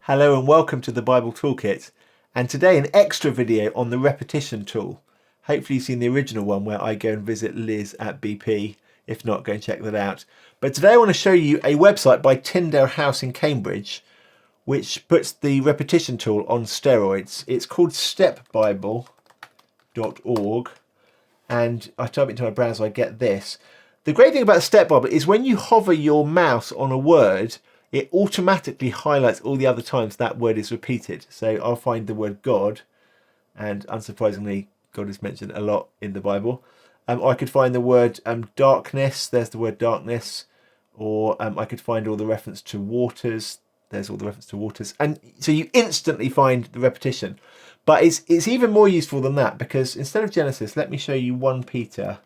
Hello and welcome to the Bible Toolkit, and today an extra video on the repetition tool. Hopefully you've seen the original one where I go and visit Liz at BP. If not, go and check that out. But today I want to show you a website by Tyndale House in Cambridge which puts the repetition tool on steroids. It's called stepbible.org, and I type it into my browser, I get this. The great thing about Step Bible is when you hover your mouse on a word, it automatically highlights all the other times that word is repeated. So I'll find the word God, and unsurprisingly, God is mentioned a lot in the Bible. Or I could find the word darkness, there's the word darkness. Or I could find all the reference to waters, there's all the reference to waters. And so you instantly find the repetition. But it's even more useful than that, because instead of Genesis, let me show you 1 Peter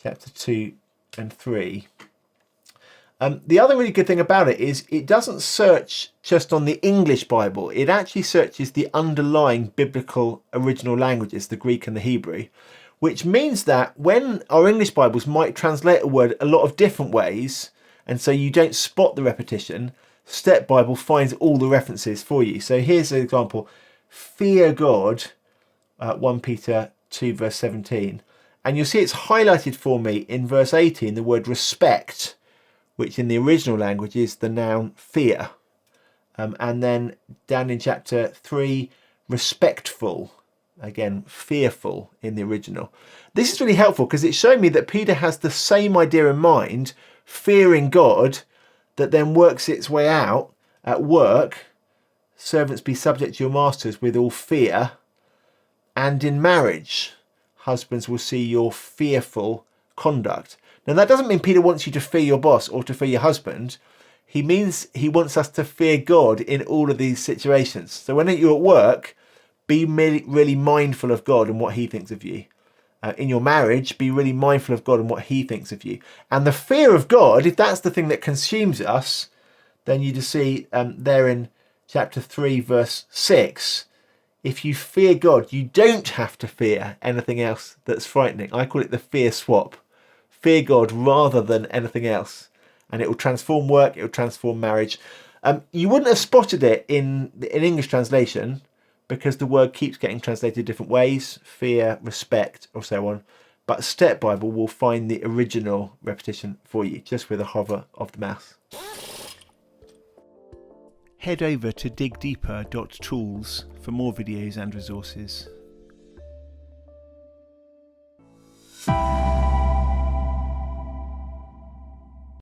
chapter 2 and 3. The other really good thing about it is it doesn't search just on the English Bible. It actually searches the underlying biblical original languages, the Greek and the Hebrew, which means that when our English Bibles might translate a word a lot of different ways, and so you don't spot the repetition, Step Bible finds all the references for you. So here's an example. Fear God, 1 Peter 2 verse 17. And you'll see it's highlighted for me in verse 18, the word respect, which in the original language is the noun fear. And then down in chapter 3, respectful, again, fearful in the original. This is really helpful because it's showing me that Peter has the same idea in mind, fearing God, that then works its way out at work. Servants, be subject to your masters with all fear. And in marriage, husbands will see your fearful conduct. Now that doesn't mean Peter wants you to fear your boss or to fear your husband. He means he wants us to fear God in all of these situations. So when you're at work, be really mindful of God and what he thinks of you. In your marriage, be really mindful of God and what he thinks of you. And the fear of God, if that's the thing that consumes us, then you just see there in chapter 3 verse 6, if you fear God, you don't have to fear anything else that's frightening. I call it the fear swap. Fear God rather than anything else. And it will transform work, it will transform marriage. You wouldn't have spotted it in English translation because the word keeps getting translated different ways, fear, respect, or so on. But Step Bible will find the original repetition for you, just with a hover of the mouse. Head over to digdeeper.tools for more videos and resources.